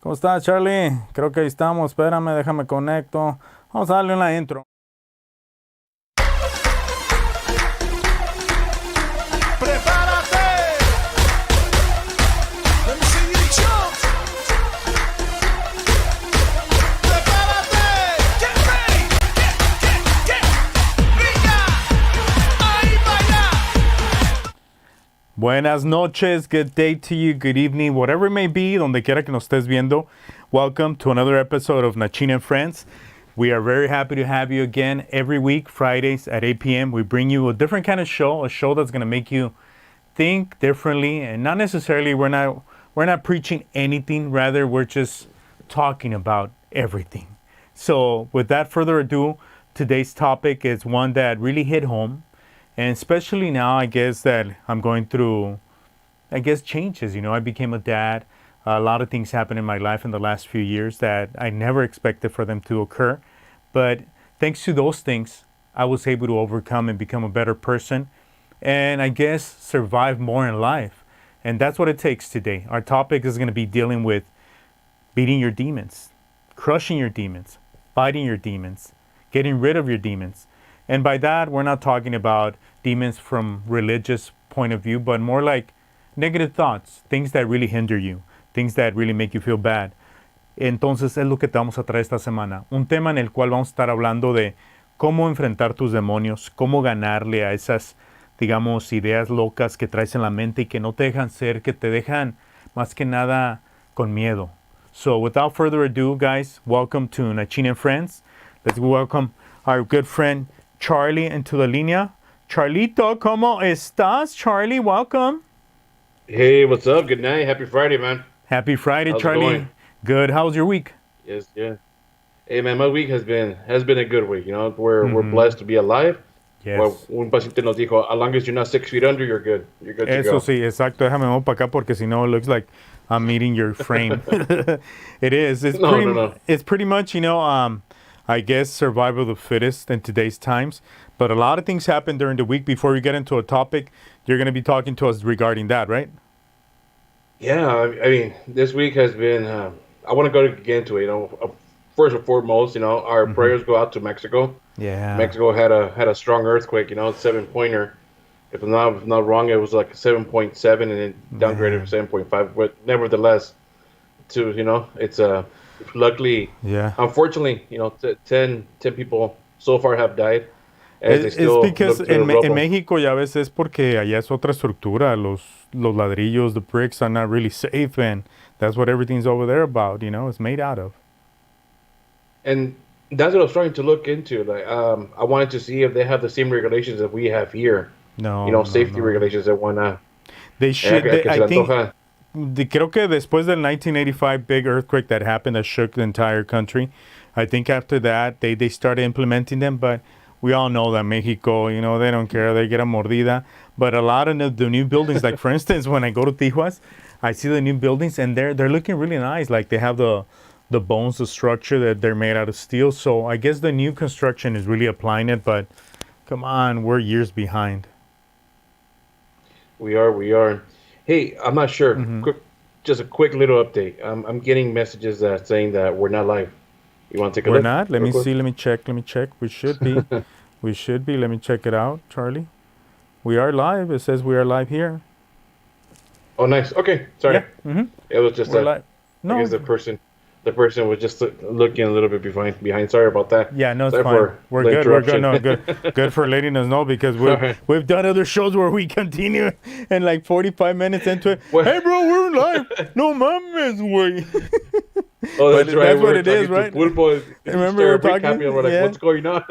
¿Cómo estás, Charlie? Creo que ahí estamos. Espérame, déjame conecto. Vamos a darle una intro. ¡Prepárate! Let me see you jump. ¡Prepárate! Get ready. Get. Venga. Ahí vaya. Buenas noches, good day to you, good evening, whatever it may be, donde quiera que nos estés viendo. Welcome to another episode of Nachin and Friends. We are very happy to have you again every week, Fridays at 8 p.m. We bring you a different kind of show, a show that's going to make you think differently, and not necessarily we're not preaching anything, rather we're just talking about everything. So without further ado, today's topic is one that really hit home, and especially now, I guess that I'm going through changes. I became a dad. A lot of things happened in my life in the last few years that I never expected for them to occur. But thanks to those things, I was able to overcome and become a better person and I guess survive more in life. And that's what it takes today. Our topic is going to be dealing with beating your demons, crushing your demons, fighting your demons, getting rid of your demons. And by that, we're not talking about demons from religious point of view, but more like negative thoughts, things that really hinder you, things that really make you feel bad. Entonces es lo que te vamos a traer esta semana. Un tema en el cual vamos a estar hablando de cómo enfrentar tus demonios, cómo ganarle a esas, digamos, ideas locas que traes en la mente y que no te dejan ser, que te dejan más que nada con miedo. So without further ado, guys, welcome to Nachin and Friends. Let's welcome our good friend Charlie into the línea. Charlito, ¿cómo estás? Charlie, welcome. Hey, what's up? Good night. Happy Friday, man. Happy Friday, How's it Charlie. going? Good. How's your week? Yes, yeah. Hey, man, my week has been a good week. We're blessed to be alive. Yes. Well, un paciente nos dijo, as long as you're not 6 feet under, you're good. You're good to Eso go. sí, exacto. Déjame mover para acá porque si no, it looks like I'm eating your frame. It is. It's No, pretty, no, no. It's pretty much, I guess survival of the fittest in today's times. But a lot of things happen during the week. Before we get into a topic, you're going to be talking to us regarding that, right? Yeah, I mean, this week has been. I want to get into it. First and foremost, our prayers go out to Mexico. Yeah. Mexico had a strong earthquake. 7-pointer. If I'm not wrong, it was like 7.7, and it downgraded to 7.5. But nevertheless, it's luckily. Yeah. Unfortunately, 10 people so far have died. As they It's still because look to the rubble. en México ya ves es porque allá es otra estructura. Los ladrillos, the bricks are not really safe, and that's what everything's over there about. It's made out of. And that's what I was trying to look into. Like, I wanted to see if they have the same regulations that we have here. No. Safety no. regulations and whatnot. They should. Que se I le think. antoja. Creo que después del 1985 big earthquake that happened that shook the entire country, I think after that they started implementing them. But we all know that Mexico, they don't care. They get a mordida. But a lot of the new buildings, like for instance, when I go to Tijuas, I see the new buildings and they're looking really nice. Like they have the bones, the structure that they're made out of steel. So I guess the new construction is really applying it. But come on, we're years behind. We are. Hey, I'm not sure. Just a quick little update. I'm getting messages that saying that we're not live. You want to take a We're look? not. Let real me quick? see. Let me check. We should be. We should be. Let me check it out, Charlie. We are live. It says we are live here. Oh, nice. Okay, sorry. Yeah. Mm-hmm. It was just We're live. I No. guess the person was just looking a little bit behind. Sorry about that. Yeah, no, it's Sorry fine. for We're the good. We're good. No, interruption. good for letting us know because Alright. we've done other shows where we continue and like 45 minutes into it. What? Hey, bro, we're live. No mames, güey. Oh, But that's right. that's what We're it is, talking to right? Pulpo. Remember we were talking? We're like, Yeah. what's going on?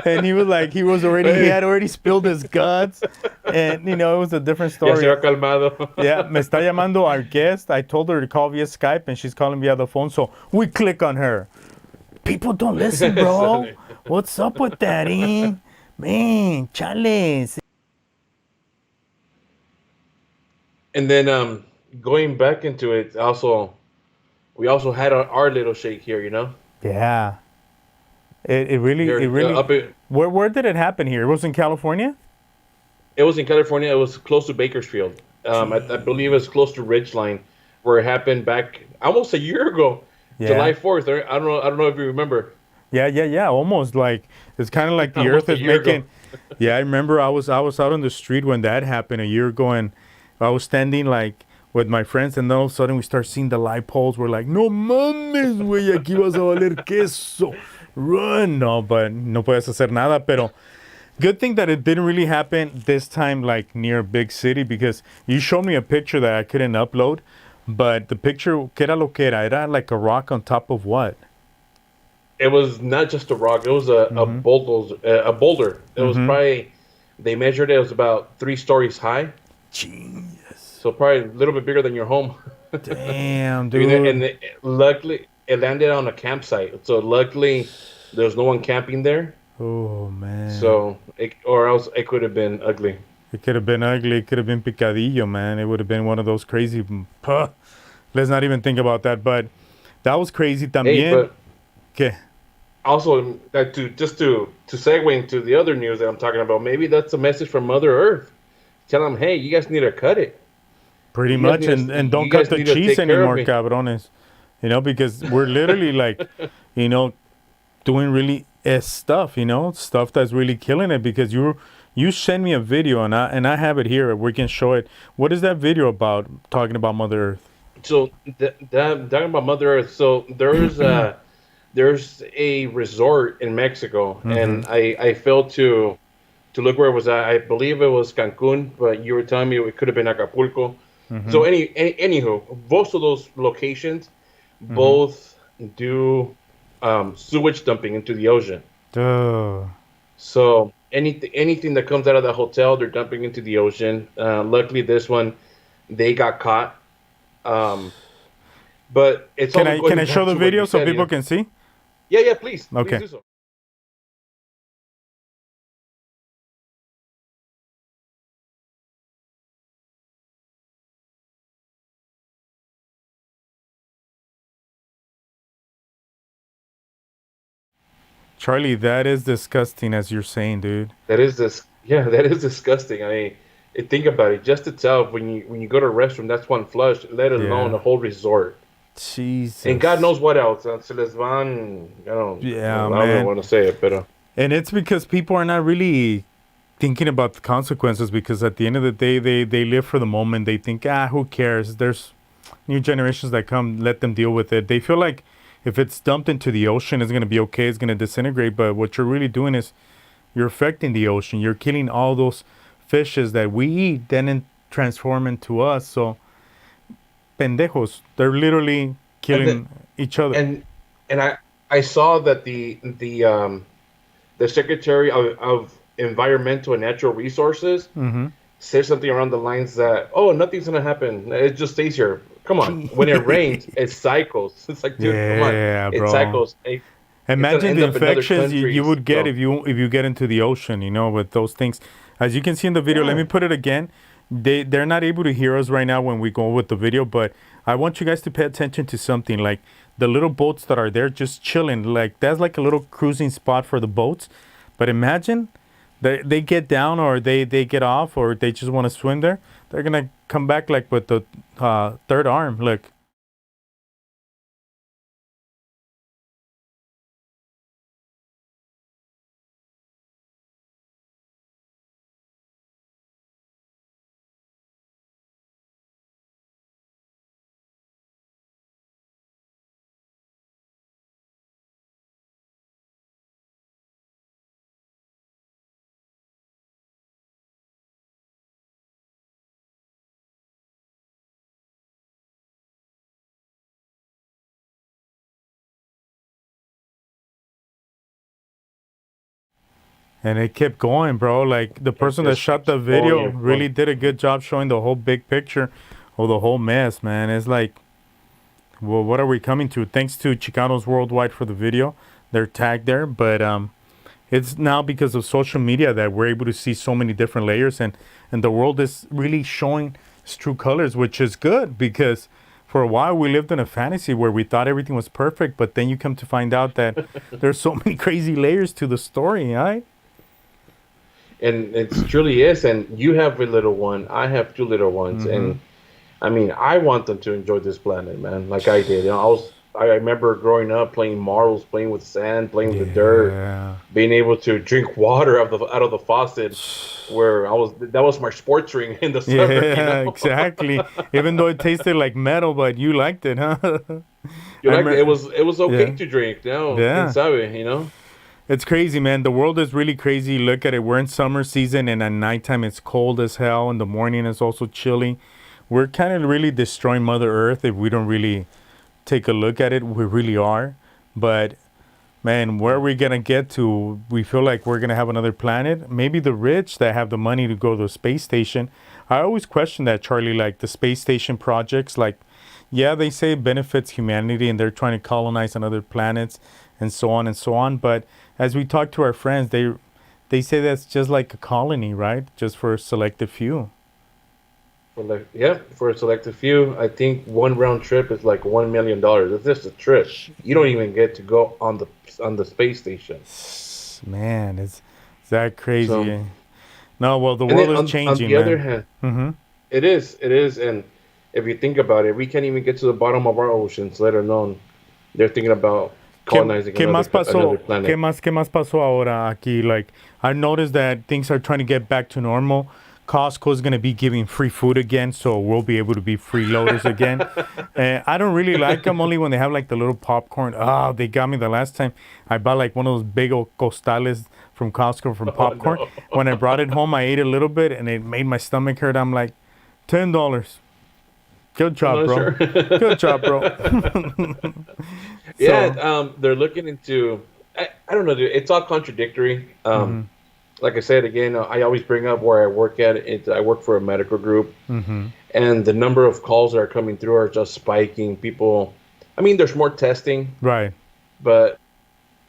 And he had already spilled his guts, and it was a different Ya se story. ha calmado. Yeah, me está llamando our guest. I told her to call via Skype, and she's calling via the phone. So we click on her. People don't listen, bro. What's up with that, eh? Man, chales. And then going back into it, we also had our little shake here, Yeah. It really, Here, it really. up in- Where did it happen here? It was in California? It was in California. It was close to Bakersfield. I believe it was close to Ridgeline, where it happened back. almost a year ago, Yeah. July 4th. I don't know if you remember. Yeah. Almost like it's kind of like the Almost Earth a is year making. ago. Yeah, I remember I was out on the street when that happened a year ago, and I was standing like with my friends, and then all of a sudden we start seeing the light poles. We're like, no mames, güey, aquí vas a valer queso. Run, no, but no puedes hacer nada. Pero good thing that it didn't really happen this time, like near a big city, because you showed me a picture that I couldn't upload, but the picture, ¿qué era lo que era? Era like a rock on top of what? It was not just a rock. It was a boulder. A boulder. It was probably they measured it. It was about 3 stories high. Genius. So probably a little bit bigger than your home. Damn, You know, dude. and luckily it landed on a campsite. So luckily there's no one camping there. Oh, man. So or else it could have been ugly. It could have been ugly. It could have been picadillo, man. It would have been one of those crazy. Puh. Let's not even think about that. But that was crazy Hey, también. but ¿Qué? also to segue into the other news that I'm talking about, maybe that's a message from Mother Earth. Tell them, hey, you guys need to cut it. Pretty You guys much. need to- And you don't guys cut the need to cheese take care of anymore, me. cabrones. You know, because we're literally like, you know, doing really stuff, you know, stuff that's really killing it, because you send me a video and I have it here. We can show it. What is that video about, talking about Mother Earth? So talking about Mother Earth, so there's a resort in Mexico, and I failed to look where it was at. I believe it was Cancun, but you were telling me it could have been Acapulco. So anywho, both of those locations both do sewage dumping into the ocean. Duh. So anything that comes out of the hotel, they're dumping into the ocean. Luckily, this one they got caught. But it's Can also I going back show the to what video you so said, people can see? Yeah, please. Okay. Please do so. Charlie, that is disgusting, as you're saying, dude. That is that is disgusting. I mean, think about it. Just itself, when you go to a restroom, that's one flush. Let alone Yeah. a whole resort. Jesus. And God knows what else. Se les van. Yeah, I man. don't want to say it, but And it's because people are not really thinking about the consequences, because at the end of the day, they live for the moment. They think, who cares? There's new generations that come, let them deal with it. They feel like if it's dumped into the ocean, it's going to be okay. It's going to disintegrate. But what you're really doing is you're affecting the ocean. You're killing all those fishes that we eat, then transform into us. So, pendejos. They're literally killing each other. and I saw that the Secretary of Environmental and Natural Resources said something around the lines that, oh, nothing's gonna happen. It just stays here. Come on. When it rains, it cycles. It's like, dude, come on. Yeah, It bro. cycles. Imagine end the up in other infections you countries, would get so- if you get into the ocean, you know, with those things. As you can see in the video, let Yeah. me put it again. They're not able to hear us right now when we go with the video, but I want you guys to pay attention to something, like the little boats that are there just chilling. Like that's like a little cruising spot for the boats. But imagine they get down, or they get off, or they just want to swim there. They're gonna come back like with the third arm. Look. And it kept going, bro. Like the person that just shot the keeps going video and really going. did a good job showing the whole big picture of the whole mess, man. It's like, well, what are we coming to? Thanks to Chicanos Worldwide for the video. They're tagged there, but it's now because of social media that we're able to see so many different layers, and the world is really showing its true colors, which is good, because for a while we lived in a fantasy where we thought everything was perfect, but then you come to find out that there's so many crazy layers to the story, right? And it truly is. And you have a little one. I have 2 little ones. And I mean, I want them to enjoy this planet, man, like I did. You know, I remember growing up playing marbles, playing with sand, playing with the dirt, Yeah. being able to drink water out of the faucet, where I was that was my sports ring in the summer. You Yeah, know, exactly. Even though it tasted like metal, but you liked it, huh? you I like it remember. was okay Yeah. to drink. No, in Yeah. Sabe, you know. It's crazy, man. The world is really crazy. Look at it. We're in summer season, and at nighttime it's cold as hell. In the morning it's also chilly. We're kind of really destroying Mother Earth if we don't really take a look at it. We really are. But man, where are we gonna get to? We feel like we're gonna have another planet. Maybe the rich that have the money to go to the space station. I always question that, Charlie. Like the space station projects, like yeah, they say it benefits humanity and they're trying to colonize on other planets and so on and so on. But as we talk to our friends, they say that's just like a colony, right? Just for a selective few. For like, yeah, for a selected few, I think one round trip is like $1 million. It's just a trip. You don't even get to go on the space station. Man, it's that crazy. So, No, well, the and world then is on changing, the other man. hand, Mm-hmm. it is, and if you think about it, we can't even get to the bottom of our oceans, let alone they're thinking about colonizing ¿Qué más another pasó? planet. Qué más pasó ahora aquí? Like, I've noticed that things are trying to get back to normal. Costco's going to be giving free food again, so we'll be able to be freeloaders again. I don't really like them, only when they have like the little popcorn. Oh, they got me the last time. I bought like one of those big old costales from Costco from Oh popcorn. no. When I brought it home, I ate a little bit, and it made my stomach hurt. I'm like, $10. Good job, I'm bro. not sure. Good job, bro. Yeah, So, they're looking into. I don't know, dude. It's all contradictory. Like I said again, I always bring up where I work at. I work for a medical group, and the number of calls that are coming through are just spiking. People, I mean, there's more testing, right. but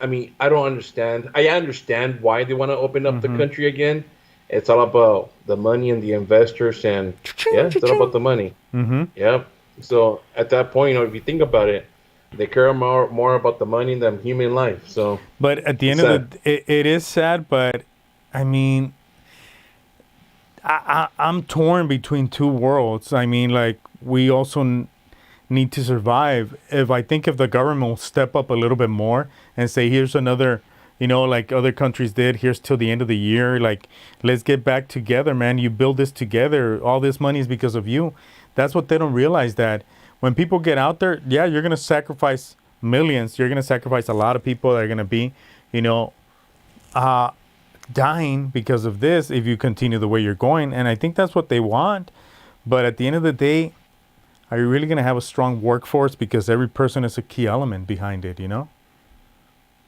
I mean, I don't understand. I understand why they want to open up the country again. It's all about the money and the investors, and yeah, it's all about the money. Mm-hmm. Yep. So at that point, you know, if you think about it, they care more about the money than human life. So But at the it's end of sad. it is sad. But I mean, I'm torn between two worlds. I mean, like we also need to survive. If the government will step up a little bit more and say, here's another, like other countries did, here's till the end of the year. Like, let's get back together, man. You build this together. All this money is because of you. That's what they don't realize, that when people get out there, yeah, you're going to sacrifice millions. You're going to sacrifice a lot of people that are going to be, you know, dying because of this if you continue the way you're going. And I think that's what they want. But at the end of the day, are you really going to have a strong workforce? Because every person is a key element behind it.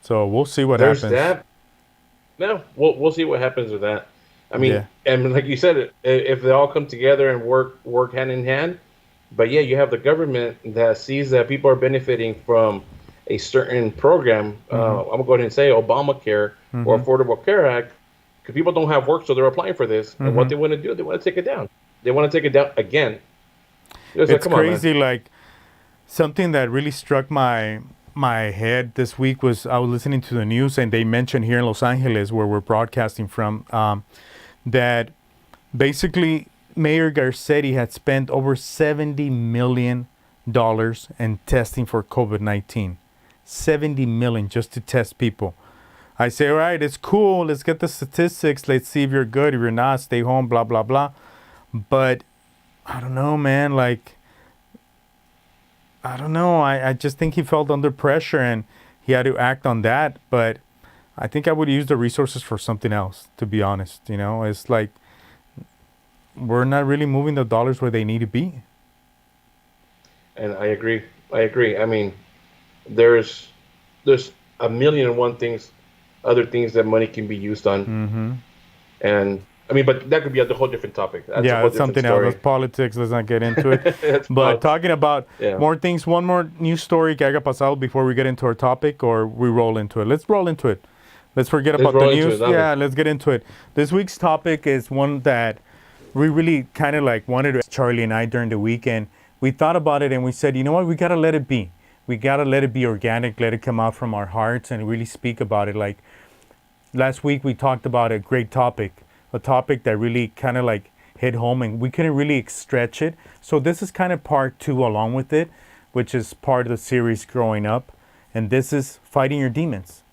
So we'll see what There's happens. that. No, we'll see what happens with that. I mean, Yeah. and like you said, if they all come together and work hand in hand, but yeah, you have the government that sees that people are benefiting from a certain program. I'm gonna go ahead and say Obamacare or Affordable Care Act, because people don't have work, so they're applying for this. And what they want to do, they want to take it down. They want to take it down again. It's like, It's come on, man. crazy. Like something that really struck my head this week was I was listening to the news, and they mentioned here in Los Angeles, where we're broadcasting from, that basically Mayor Garcetti had spent over $70 million in testing for COVID-19. 70 million just to test people. I say, all right, it's cool. Let's get the statistics. Let's see if you're good. If you're not, stay home, blah, blah, blah. But I don't know, man. Like, I don't know. I just think he felt under pressure and he had to act on that. But I think I would use the resources for something else, to be honest. It's like we're not really moving the dollars where they need to be. And I agree. I mean, there's a million and one things, other things that money can be used on, and I mean, but that could be a whole different topic. That's a Yeah, whole that's different something else. story. That's politics. Let's not get into it. That's But politics. talking about Yeah. more things, one more news story que haya pasado before we get into our topic, or we roll into it. Let's roll into it. Let's forget Let's about the roll into news. it, dale. Yeah, let's get into it. This week's topic is one that we really kind of like wanted to, Charlie and I, during the weekend. We thought about it and we said, you know what, we got to let it be. We got to let it be organic, let it come out from our hearts and really speak about it. Like last week, we talked about a great topic, a topic that really kind of like hit home, and we couldn't really stretch it. So this is kind of part 2 along with it, which is part of the series Growing Up. And this is fighting your demons,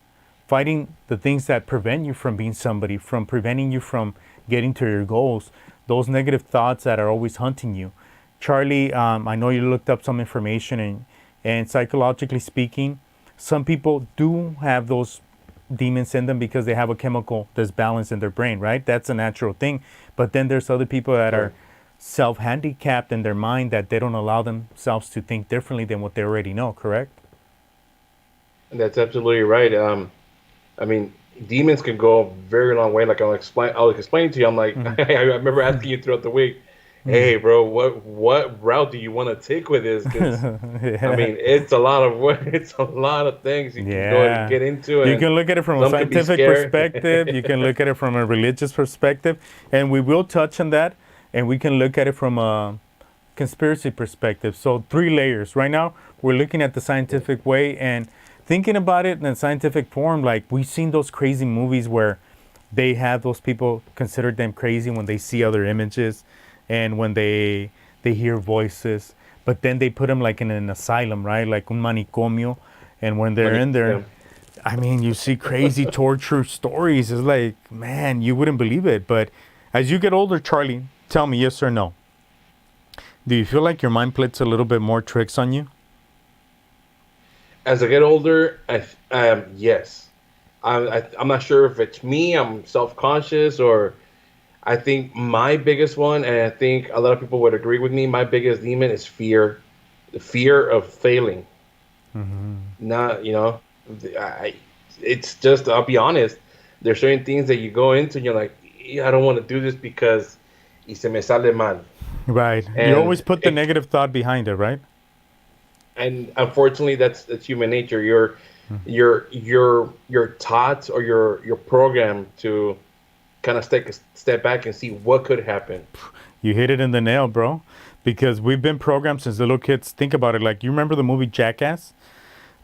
fighting the things that prevent you from being somebody, from preventing you from getting to your goals, those negative thoughts that are always hunting you. Charlie, I know you looked up some information, and psychologically speaking, some people do have those demons in them because they have a chemical disbalance in their brain, right? That's a natural thing. But then there's other people that are self-handicapped in their mind, that they don't allow themselves to think differently than what they already know, correct? That's absolutely right. I mean, demons can go a very long way. Like I'll explain to you. I'm like, I remember asking you throughout the week, hey, bro, what route do you want to take with this? 'Cause, I mean, it's a lot of work. It's a lot of things you can go and get into. You And can look at it from a some can be scientific scary. perspective. You can look at it from a religious perspective, and we will touch on that. And we can look at it from a conspiracy perspective. So 3 layers. Right now, we're looking at the scientific way and thinking about it in a scientific form. Like, we've seen those crazy movies where they have those people consider them crazy when they see other images and when they hear voices. But then they put them like in an asylum, right? Like un manicomio. And when they're in there, Yeah. I mean, you see crazy torture stories. It's like, man, you wouldn't believe it. But as you get older, Charlie, tell me yes or no. Do you feel like your mind plays a little bit more tricks on you? As I get older, yes. I'm not sure if it's me. I'm self-conscious, or I think my biggest one, and I think a lot of people would agree with me. My biggest demon is fear, the fear of failing. Not, it's just. I'll be honest. There's certain things that you go into, and you're like, I don't want to do this because y se me sale mal. Right. You And always put the negative thought behind it, right? And unfortunately, that's human nature. You're taught, or you're programmed to kind of take a step back and see what could happen. You hit it in the nail, bro. Because we've been programmed since little kids. Think about it. Like, you remember the movie Jackass?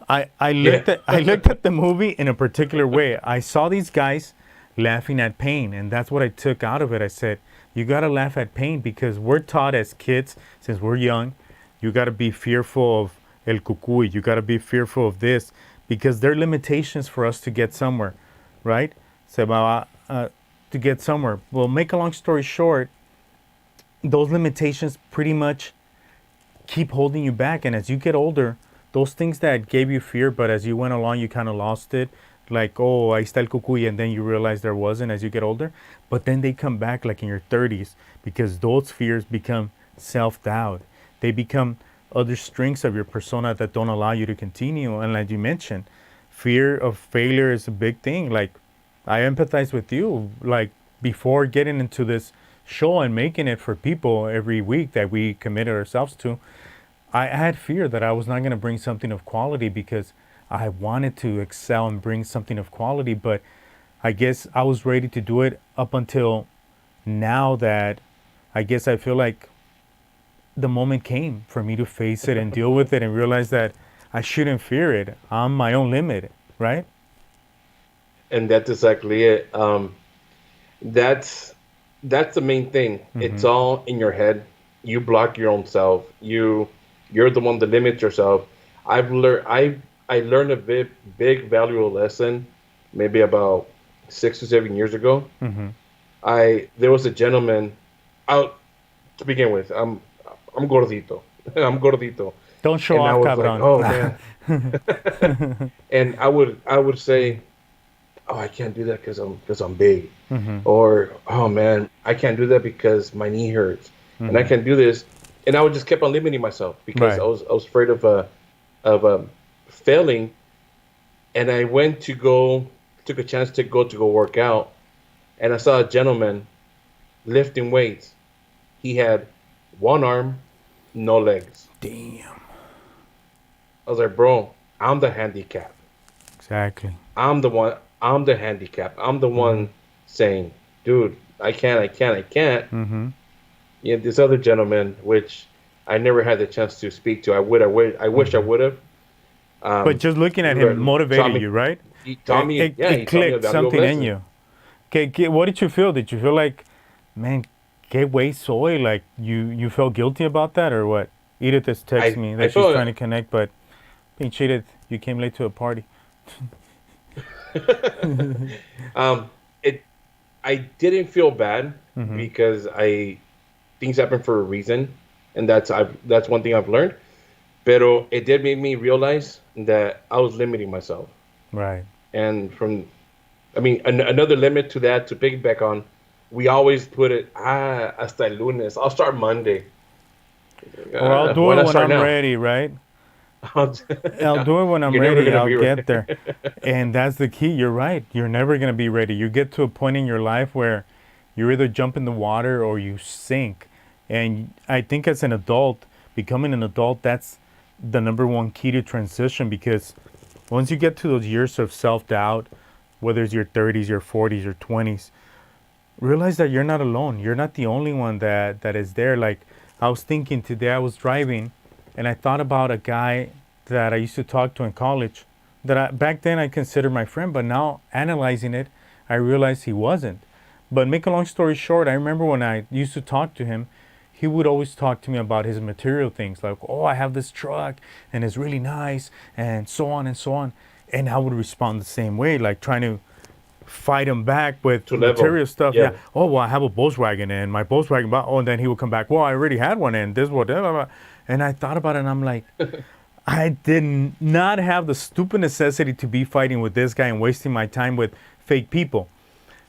I looked at the movie in a particular way. I saw these guys laughing at pain, and that's what I took out of it. I said, you got to laugh at pain, because we're taught as kids, since we're young, you got to be fearful of el cucuy. You got to be fearful of this, because there are limitations for us to get somewhere, right? So, to get somewhere. Well, make a long story short, those limitations pretty much keep holding you back. And as you get older, those things that gave you fear, but as you went along, you kind of lost it. Like, oh, ahí está el cucuy, and then you realize there wasn't as you get older. But then they come back like in your 30s, because those fears become self-doubt. They become other strengths of your persona that don't allow you to continue. And like you mentioned, fear of failure is a big thing. Like, I empathize with you. Like, before getting into this show and making it for people every week that we committed ourselves to, I had fear that I was not going to bring something of quality, because I wanted to excel and bring something of quality. But I guess I was ready to do it up until now, that I guess I feel like the moment came for me to face it and deal with it and realize that I shouldn't fear it. I'm my own limit, right? And that's exactly it. That's the main thing. It's all in your head. You block your own self. You're the one that limits yourself. I learned a big valuable lesson maybe about 6 to 7 years ago. There was a gentleman out to begin with. I'm gordito. I'm gordito. Don't show And I off, was cabron. like, oh man. And I would say, oh, I can't do that because I'm big. Or, oh man, I can't do that because my knee hurts. And I can't do this. And I would just keep on limiting myself, because Right. I was afraid of failing. And I took a chance to go work out, and I saw a gentleman lifting weights. He had one arm, no legs. Damn. I was like, bro, I'm the handicap. Exactly. I'm the handicap. I'm the one saying, dude, I can't. Yeah, this other gentleman, which I never had the chance to speak to. I wish I would have. But just looking at him motivated you, right? He taught me, It he taught me a clicked valuable something in lesson. you. Okay, what did you feel? Did you feel like, man, ¿Qué way soy? Like, you felt guilty about that or what? Edith has texted me I that she's felt trying to connect, but being cheated, you came late to a party. it I didn't feel bad Mm-hmm. because I things happen for a reason, and that's one thing I've learned. Pero it did make me realize that I was limiting myself, Right. and another limit to that to piggyback on, we always put it hasta el lunes. I'll start Monday. Or I'll do Why it not when start I'm now? ready, right? I'll do it when I'm You're never ready. gonna I'll be get ready. there. And that's the key. You're right. You're never going to be ready. You get to a point in your life where you either jump in the water or you sink. And I think as an adult, becoming an adult, that's the number one key to transition, because once you get to those years of self-doubt, whether it's your 30s, your 40s, your 20s, realize that you're not alone. You're not the only one that is there. Like, I was thinking today, I was driving and I thought about a guy that I used to talk to in college that back then I considered my friend, but now analyzing it, I realized he wasn't. But make a long story short, I remember when I used to talk to him, he would always talk to me about his material things, like, oh, I have this truck and it's really nice and so on and so on. And I would respond the same way, like trying to fight him back with To level. material stuff. Yeah. Yeah. Oh, well, I have a Volkswagen and my Volkswagen. Oh, and then he would come back. Well, I already had one and this, what, blah, blah, blah. And I thought about it and I'm like, I did not have the stupid necessity to be fighting with this guy and wasting my time with fake people.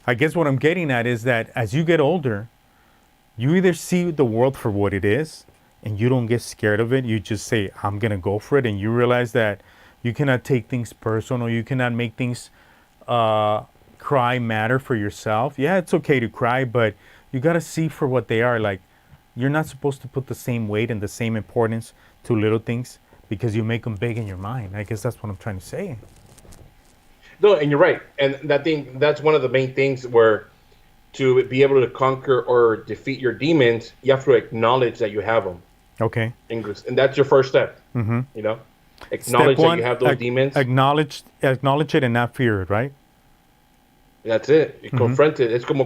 I guess what I'm getting at is that as you get older, you either see the world for what it is and you don't get scared of it. You just say, I'm going to go for it. And you realize that you cannot take things personal. You cannot make things cry matter for yourself. Yeah, it's okay to cry, but you got to see for what they are. Like, you're not supposed to put the same weight and the same importance to little things because you make them big in your mind. I guess that's what I'm trying to say. No, and you're right. And that's one of the main things where to be able to conquer or defeat your demons, you have to acknowledge that you have them. Okay. And that's your first step. Mm-hmm. You know, acknowledge that you have those demons. Acknowledge it and not fear it, right? That's it. You confront it. It's como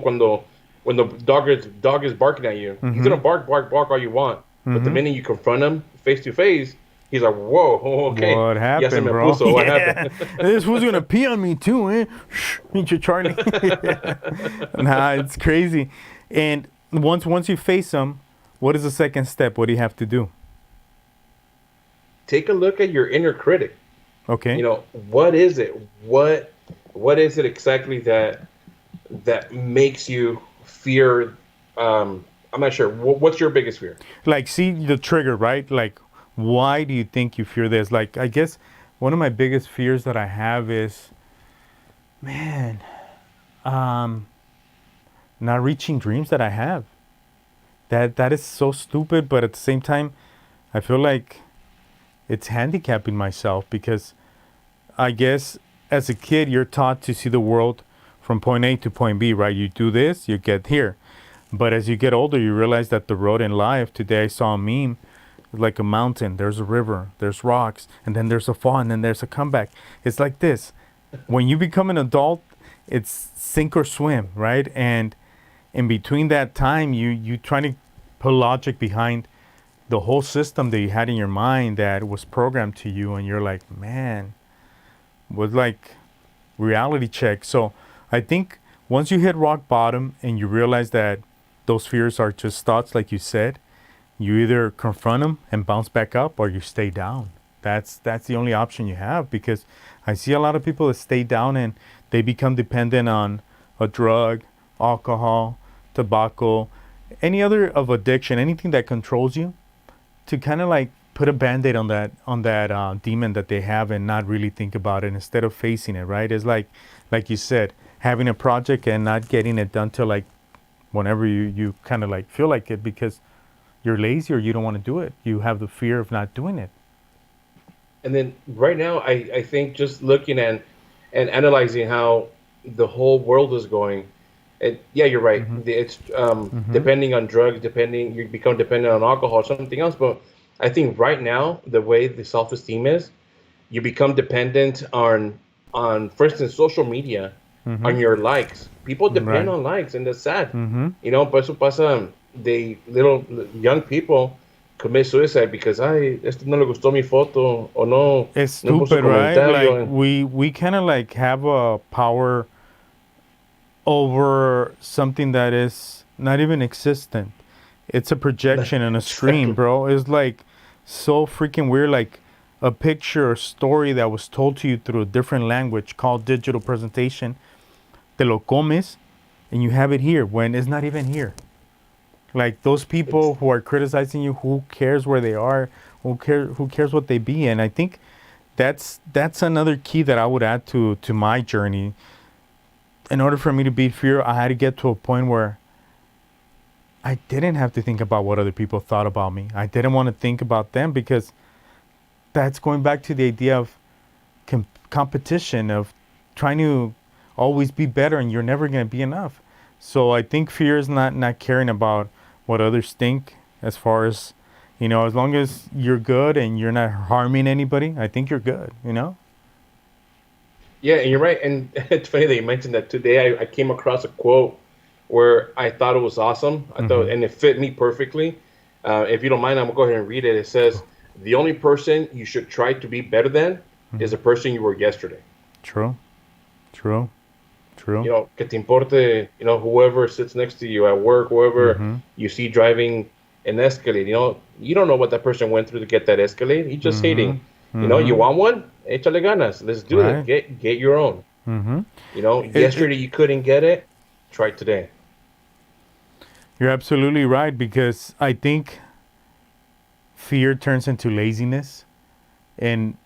when the dog is barking at you. He's gonna bark all you want. But the minute you confront him face to face, he's like, "Whoa, okay, What ya se happened, me bro? puso. What happened?" This fool's gonna pee on me too, eh? Shh, meet you, Charlie. Nah, it's crazy. And once you face them, what is the second step? What do you have to do? Take a look at your inner critic. Okay. You know, what is it? What is it exactly that makes you fear? I'm not sure. What's your biggest fear? Like, see the trigger, right? Like, why do you think you fear this? Like, I guess one of my biggest fears that I have is, man, not reaching dreams that I have. That is so stupid, but at the same time, I feel like it's handicapping myself because I guess as a kid, you're taught to see the world from point A to point B, right? You do this, you get here. But as you get older, you realize that the road in life, today I saw a meme, like a mountain, there's a river, there's rocks, and then there's a fall, and then there's a comeback. It's like this. When you become an adult, it's sink or swim, right? And in between that time, you try to put logic behind the whole system that you had in your mind that was programmed to you, and you're like, man, was like reality check. So I think once you hit rock bottom and you realize that those fears are just thoughts, like you said, you either confront them and bounce back up, or you stay down. That's the only option you have, because I see a lot of people that stay down and they become dependent on a drug, alcohol, tobacco, any other of addiction, anything that controls you, to kind of like put a band-aid on that demon that they have and not really think about it instead of facing it, right? It's like you said, having a project and not getting it done till like whenever you kind of like feel like it, because you're lazy or you don't want to do it. You have the fear of not doing it. And then right now, I think just looking and analyzing how the whole world is going, and yeah, you're right. It's depending on drugs, you become dependent on alcohol or something else. But I think right now, the way the self-esteem is, you become dependent on for instance, social media, on your likes. People depend Right. on likes, and that's sad. Mm-hmm. You know, por eso pasa they little young people commit suicide because ay, este no le gustó mi foto o no, It's no puso stupid, right? comentario. Like And we kind of like have a power over something that is not even existent. It's a projection on a screen, exactly. bro. It's like so freaking weird. Like a picture or story that was told to you through a different language called digital presentation. Te lo comes, and you have it here when it's not even here. Like those It's, people who are criticizing you, who cares where they are? Who cares what they be? And I think that's another key that I would add to my journey. In order for me to beat fear, I had to get to a point where I didn't have to think about what other people thought about me. I didn't want to think about them because that's going back to the idea of competition, of trying to always be better, and you're never going to be enough. So I think fear is not caring about what others think, as far as, as long as you're good and you're not harming anybody, I think you're good. yeah, and you're right. And it's funny that you mentioned that today. I came across a quote where I thought it was awesome. I thought, Mm-hmm. and it fit me perfectly. If you don't mind, I'm gonna go ahead and read it. It says, "The only person you should try to be better than is Mm-hmm. the person you were yesterday." True, true, true. Que te importe, whoever sits next to you at work, whoever Mm-hmm. you see driving an Escalade, you don't know what that person went through to get that Escalade. He's just Mm-hmm. hating. You Mm-hmm. want one? Échale ganas. Let's do it. Right. Get your own. Mm-hmm. It, Yesterday you couldn't get it. Try today. you're absolutely right, because I think fear turns into laziness, and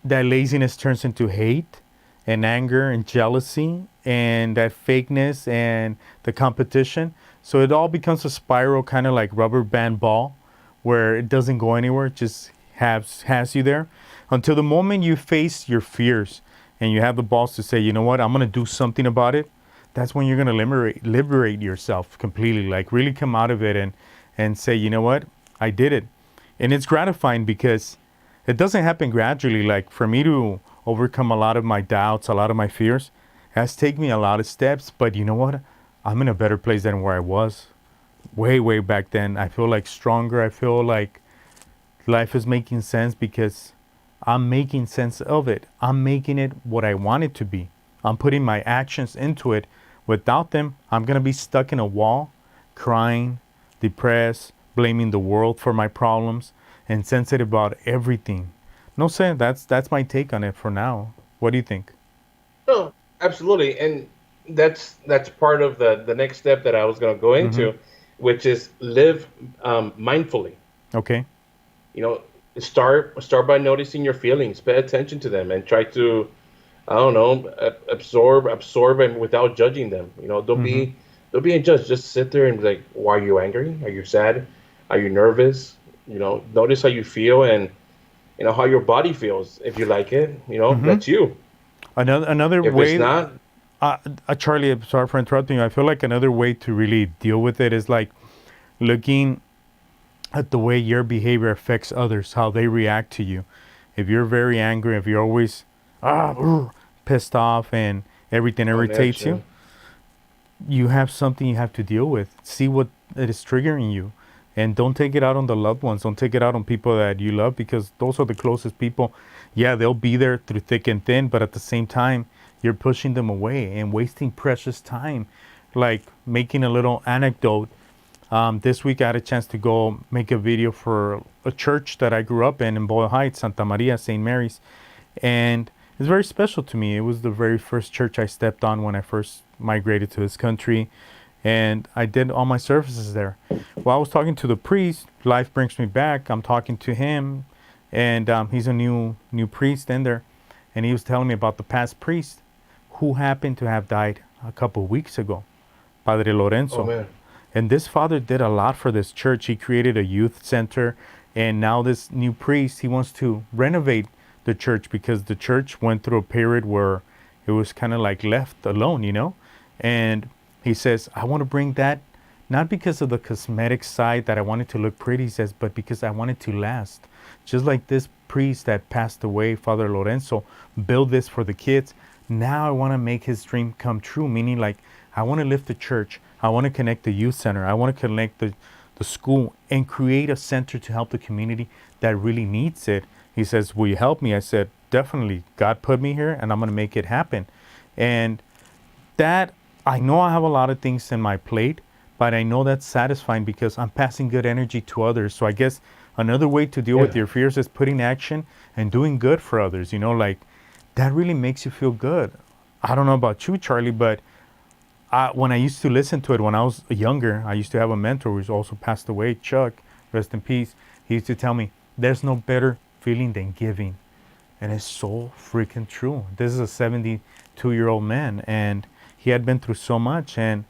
that laziness turns into hate and anger and jealousy and that fakeness and the competition. So it all becomes a spiral, kind of like rubber band ball, where it doesn't go anywhere, it just has you there until the moment you face your fears and you have the balls to say, you know what, I'm gonna do something about it. That's when you're gonna liberate yourself completely, like really come out of it and say, you know what, I did it. And it's gratifying because it doesn't happen gradually. Like for me to overcome a lot of my doubts, a lot of my fears, has taken me a lot of steps. But you know what? I'm in a better place than where I was way back then. I feel like stronger. I feel like life is making sense because I'm making sense of it. I'm making it what I want it to be. I'm putting my actions into it. Without them, I'm going to be stuck in a wall, crying, depressed, blaming the world for my problems, and sensitive about everything. No, sir, that's my take on it for now. What do you think? No, absolutely, and that's part of the next step that I was going to go Mm-hmm. into, which is live mindfully. Okay. You know, start by noticing your feelings, pay attention to them, and try to, I don't know, absorb, and without judging them. Mm-hmm. Don't be a judge. Just sit there and be like, why are you angry? Are you sad? Are you nervous? Notice how you feel, and how your body feels. If you like it, Mm-hmm. that's you. Another If it's way, not, Charlie, I'm sorry for interrupting you. I feel like another way to really deal with it is like looking at the way your behavior affects others, how they react to you. If you're very angry, if you're always pissed off and everything on edge, irritates you, you have something you have to deal with. See what it is triggering you. And don't take it out on the loved ones. Don't take it out on people that you love, because those are the closest people. Yeah, they'll be there through thick and thin, but at the same time, you're pushing them away and wasting precious time. Like making a little anecdote. This week I had a chance to go make a video for a church that I grew up in Boyle Heights, Santa Maria, St. Mary's. And it's very special to me. It was the very first church I stepped on when I first migrated to this country. And I did all my services there. While I was talking to the priest, life brings me back. I'm talking to him, and he's a new priest in there. And he was telling me about the past priest who happened to have died a couple of weeks ago, Padre oh Lorenzo. man, And this father did a lot for this church. He created a youth center. And now this new priest, he wants to renovate the church because the church went through a period where it was kind of like left alone. And he says, I want to bring that, not because of the cosmetic side that I want it to look pretty, he says, but because I want it to last. Just like this priest that passed away, Father Lorenzo, built this for the kids. Now I want to make his dream come true, meaning like I want to lift the church. I want to connect the youth center. I want to connect the school and create a center to help the community that really needs it. He says, will you help me? I said, definitely. God put me here and I'm going to make it happen. And that, I know I have a lot of things in my plate, but I know that's satisfying because I'm passing good energy to others. So I guess another way to deal with your fears is putting action and doing good for others. You know, like that really makes you feel good. I don't know about you, Charlie, but when I used to listen to it when I was younger, I used to have a mentor who's also passed away, Chuck, rest in peace. He used to tell me, there's no better feeling than giving. And it's so freaking true. This is a 72-year-old man, and he had been through so much. And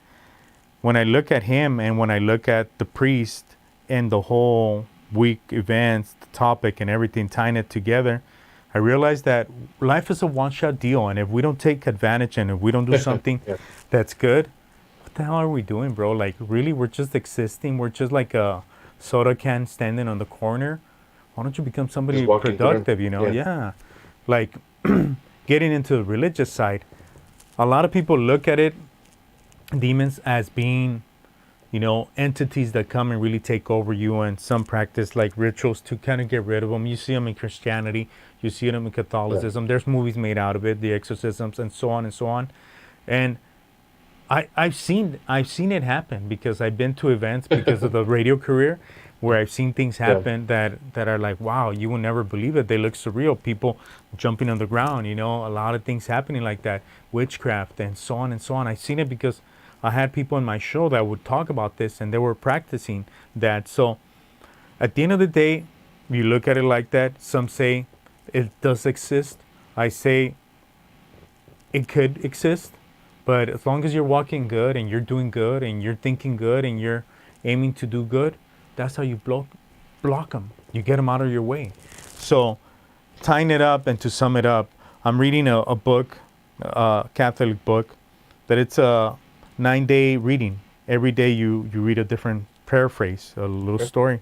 when I look at him and when I look at the priest and the whole week events, the topic and everything, tying it together, I realized that life is a one-shot deal. And if we don't take advantage and if we don't do something that's good, what the hell are we doing, bro? Like, really, we're just existing. We're just like a soda can standing on the corner. Why don't you become somebody productive, you know? Yeah. Like, getting into the religious side, a lot of people look at it, demons, as being, you know, entities that come and really take over you, and some practice like rituals to kind of get rid of them. You see them in Christianity, you see them in Catholicism. There's movies made out of it, the exorcisms, and so on and so on. And I've seen it happen because I've been to events because of the radio career where I've seen things happen that are like, wow, you will never believe it. They look surreal. People jumping on the ground, you know, a lot of things happening like that, witchcraft and so on and so on. I've seen it because I had people in my show that would talk about this and they were practicing that. So at the end of the day, you look at it like that. Some say it does exist. I say it could exist. But as long as you're walking good and you're doing good and you're thinking good and you're aiming to do good, that's how you block them. You get them out of your way. So tying it up and to sum it up, I'm reading a book, a Catholic book, that it's a 9-day reading. Every day you read a different paraphrase, a little story.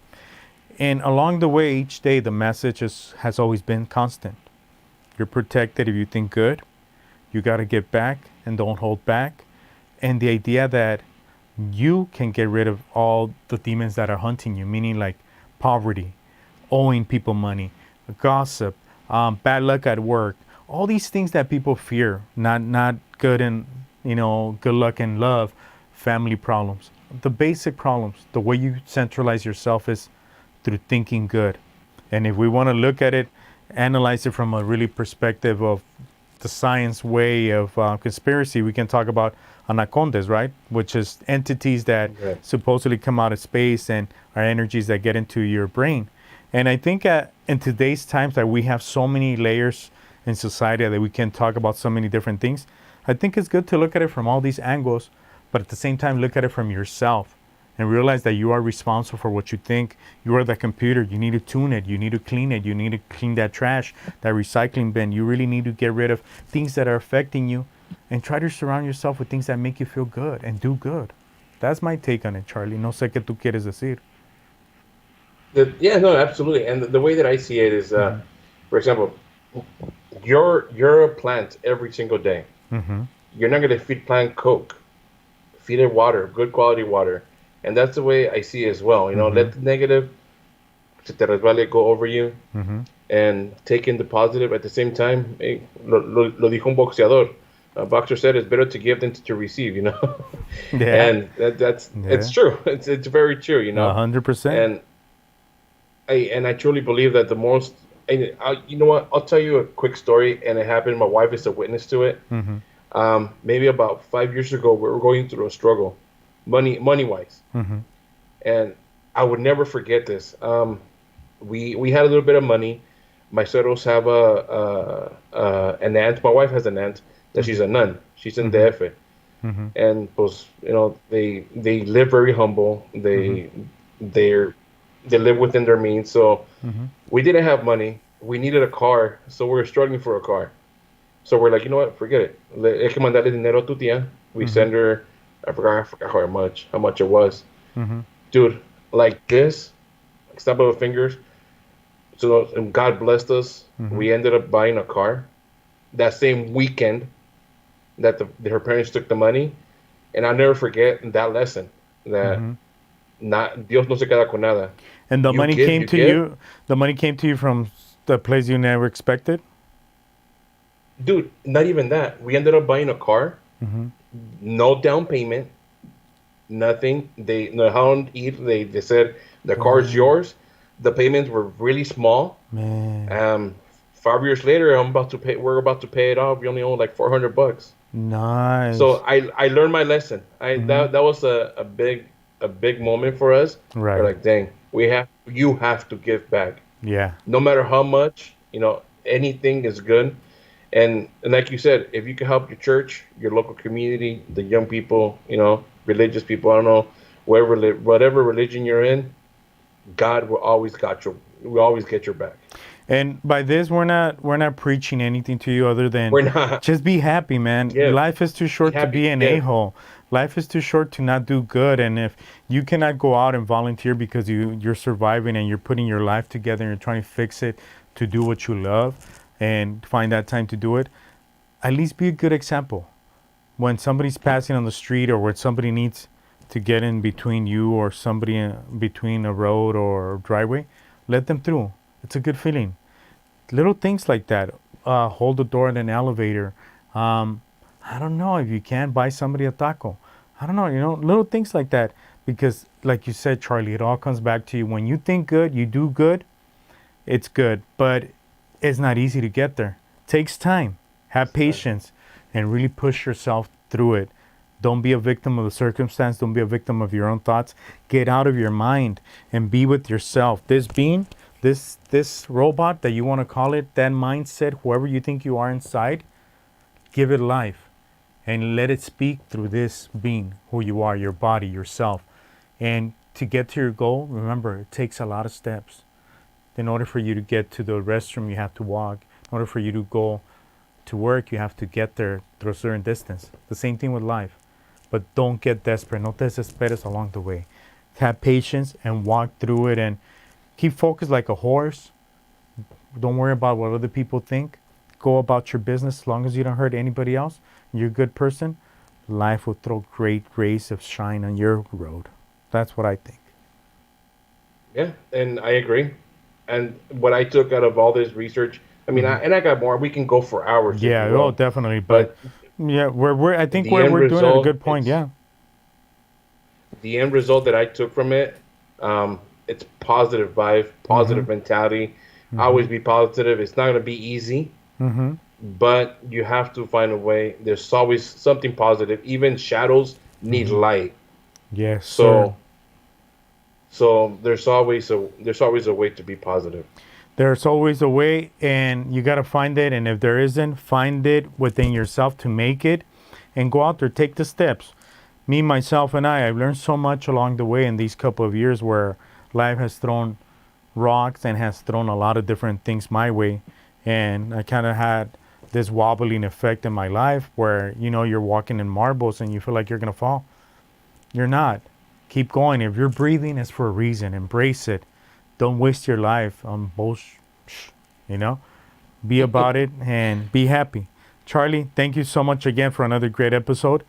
And along the way, each day, the message has always been constant. You're protected if you think good. You got to get back and don't hold back. And the idea that you can get rid of all the demons that are hunting you, meaning like poverty, owing people money, gossip, bad luck at work, all these things that people fear, not good in, you know, good luck in love, family problems. The basic problems, the way you centralize yourself is through thinking good. And if we want to look at it, analyze it from a really perspective of the science way of conspiracy, we can talk about anacondas, right? Which is entities that supposedly come out of space and are energies that get into your brain. And I think in today's times that we have so many layers in society that we can talk about so many different things, I think it's good to look at it from all these angles, but at the same time, look at it from yourself and realize that you are responsible for what you think. You are the computer. You need to tune it. You need to clean it. You need to clean that trash, that recycling bin. You really need to get rid of things that are affecting you and try to surround yourself with things that make you feel good and do good. That's my take on it, Charlie. No sé qué tú quieres decir. Yeah, no, absolutely. And the way that I see it is, for example, you're a plant every single day. You're not going to feed plant Coke. Feed it water, good quality water. And that's the way I see it as well. You know, let the negative se te resbale go over you and take in the positive at the same time. Lo dijo un boxeador. A boxer said it's better to give than to receive, you know. And that's it's true. It's very true, you know. 100%. And I truly believe that the most, and you know what? I'll tell you a quick story, and it happened. My wife is a witness to it. Maybe about 5 years ago, we were going through a struggle, money wise, and I would never forget this. We had a little bit of money. My suegros have an aunt. My wife has an aunt that she's a nun. She's in DF, and pues, you know, they live very humble. They live within their means. So we didn't have money. We needed a car, so we were struggling for a car. So we're like, you know what? Forget it. Hay que mandarle dinero a tu tía. We send her. I forgot how much it was. Dude, like this, snap of fingers. So God blessed us. We ended up buying a car. That same weekend that her parents took the money, And I'll never forget that lesson that Dios no se queda con nada. And the You money give, came you to give. you. The money came to you from the place you never expected. Dude, not even that. We ended up buying a car, no down payment, nothing. They said the car is yours. The payments were really small. Man, 5 years later, we're about to pay it off. We only owe like $400. nice. So I learned my lesson. That was a big moment for us. Right. We're like, dang, you have to give back. Yeah. No matter how much, anything is good. And like you said, if you can help your church, your local community, the young people, religious people, I don't know, whatever religion you're in, God will always get your back. And by this, we're not preaching anything to you other than We're not. just be happy, man. Give. Life is too short to happy, be an give. a-hole. Life is too short to not do good. And if you cannot go out and volunteer because you're surviving and you're putting your life together and you're trying to fix it to do what you love and find that time to do it, at least be a good example. When somebody's passing on the street or when somebody needs to get in between you or somebody between a road or driveway, let them through. It's a good feeling. Little things like that. Hold the door in an elevator. I don't know, if you can, buy somebody a taco. I don't know, little things like that. Because like you said, Charlie, it all comes back to you. When you think good, you do good, it's good. But it's not easy to get there. It takes time. Have patience and really push yourself through it. Don't be a victim of the circumstance. Don't be a victim of your own thoughts. Get out of your mind and be with yourself. This robot that you want to call it, that mindset, whoever you think you are inside, give it life and let it speak through this being, who you are, your body, yourself. And to get to your goal, remember, it takes a lot of steps. In order for you to get to the restroom, you have to walk. In order for you to go to work, you have to get there through a certain distance. The same thing with life. But don't get desperate. No te desesperes along the way. Have patience and walk through it and keep focused like a horse. Don't worry about what other people think. Go about your business as long as you don't hurt anybody else. You're a good person. Life will throw great rays of shine on your road. That's what I think. Yeah, and I agree. And what I took out of all this research, I mean, I got more. We can go for hours. if Yeah, you will. definitely. But yeah, I think the we're end doing at a result, good point. it's- Yeah. The end result that I took from it, it's positive vibe, positive mentality. Always be positive. It's not going to be easy, but you have to find a way. There's always something positive. Even shadows need light. Yes. So, so there's always a way to be positive. There's always a way, and you got to find it. And if there isn't, find it within yourself to make it and go out there, take the steps. Me, myself, and I've learned so much along the way in these couple of years where life has thrown rocks and has thrown a lot of different things my way. And I kind of had this wobbling effect in my life where, you're walking in marbles and you feel like you're going to fall. You're not. Keep going. If you're breathing, it's for a reason. Embrace it. Don't waste your life on bullshit, Be about it and be happy. Charlie, thank you so much again for another great episode.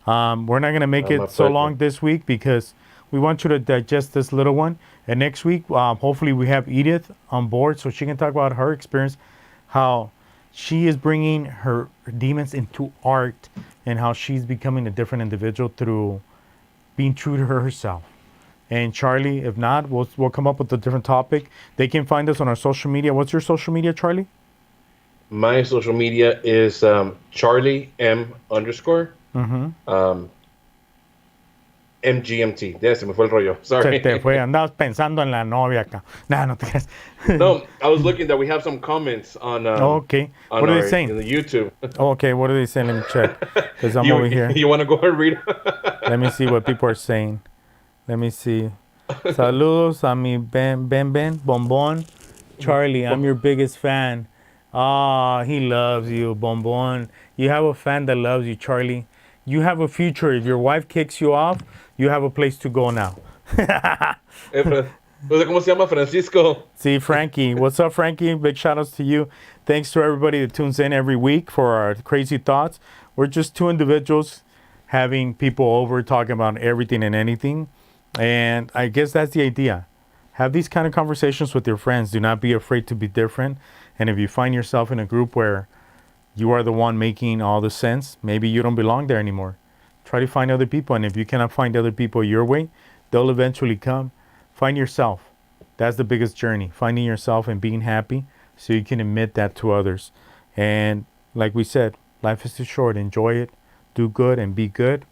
We're not going to make My it so pleasure. long this week because we want you to digest this little one. And next week, hopefully we have Edith on board so she can talk about her experience, how she is bringing her demons into art and how she's becoming a different individual through being true to herself. And Charlie, if not, we'll come up with a different topic. They can find us on our social media. What's your social media, Charlie? My social media is Charlie M _. MGMT. Ya se me fue el rollo. Se Sorry. te fue. Andabas pensando en la novia acá. Nah, no te creas. No, I was looking that we have some comments on. Okay. On What are they in saying? the YouTube. Okay, what are they saying? Let me check. Because I'm you, over here. You want to go and read? Let me see what people are saying. Let me see. Saludos a mi Ben Bonbon. Charlie, I'm your biggest fan. Ah, he loves you, Bonbon. You have a fan that loves you, Charlie. You have a future. If your wife kicks you off, you have a place to go now. ¿Cómo se llama Francisco? See, Frankie. What's up, Frankie? Big shout outs to you. Thanks to everybody that tunes in every week for our crazy thoughts. We're just two individuals having people over talking about everything and anything. And I guess that's the idea. Have these kind of conversations with your friends. Do not be afraid to be different. And if you find yourself in a group where you are the one making all the sense, maybe you don't belong there anymore. Try to find other people. And if you cannot find other people your way, they'll eventually come. Find yourself. That's the biggest journey. Finding yourself and being happy so you can admit that to others. And like we said, life is too short. Enjoy it. Do good and be good.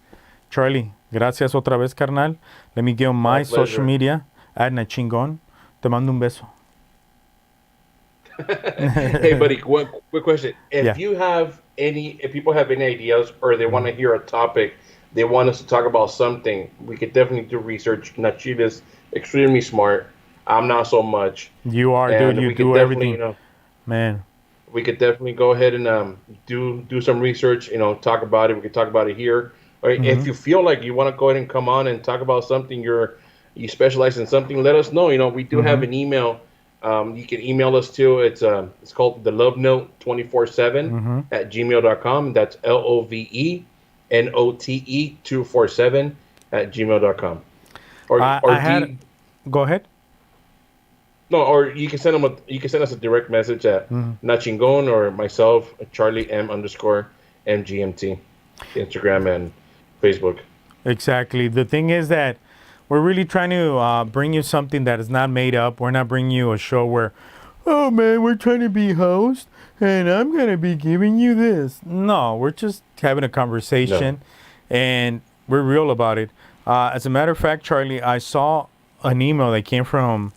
Charlie, gracias otra vez, carnal. Let me give my pleasure. social media at Nachingon. Te mando un beso. Hey, buddy, one quick question. If Yeah. if people have any ideas or they want to hear a topic, they want us to talk about something, we could definitely do research. Nachita's extremely smart. I'm not so much. You are, And dude. You we could do definitely, everything. Man, we could definitely go ahead and do some research. Talk about it. We could talk about it here. Or if you feel like you want to go ahead and come on and talk about something, you specialize in something, let us know. We do have an email. You can email us too. It's called the Love Note 24/7 at gmail.com. That's LOVENOTE 247 at gmail.com. Go ahead. Or you can send us a direct message at Nachingon or myself, Charlie M_MGMT, Instagram and Facebook. Exactly. The thing is that we're really trying to bring you something that is not made up. We're not bringing you a show where, oh man, we're trying to be host and I'm going to be giving you this. No, we're just having a conversation and we're real about it. As a matter of fact, Charlie, I saw an email that came from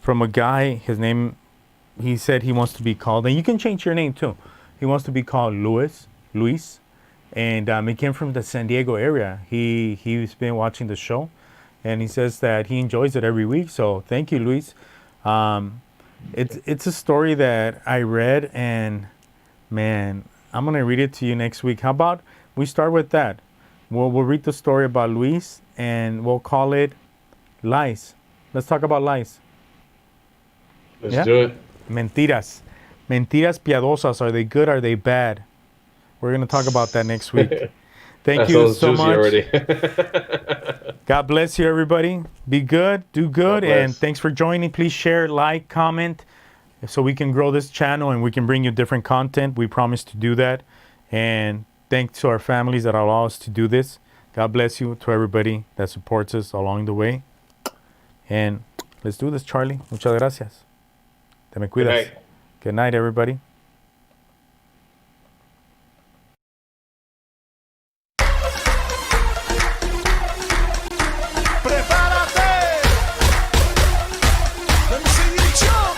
a guy. His name, he said he wants to be called, and you can change your name too. He wants to be called Luis. And he came from the San Diego area. He's been watching the show. And he says that he enjoys it every week. So thank you, Luis. It's a story that I read, and man, I'm gonna read it to you next week. How about we start with that? We'll read the story about Luis, and we'll call it lies. Let's talk about lies. Let's do it. Mentiras piadosas. Are they good? Are they bad? We're gonna talk about that next week. Thank That you sounds so juicy much. already. God bless you, everybody. Be good, do good, God bless. and thanks for joining. Please share, like, comment, so we can grow this channel and we can bring you different content. We promise to do that. And thanks to our families that allow us to do this. God bless you to everybody that supports us along the way. And let's do this, Charlie. Muchas gracias. Te me cuidas. night. Good night, everybody. Prepárate. Let me see you jump.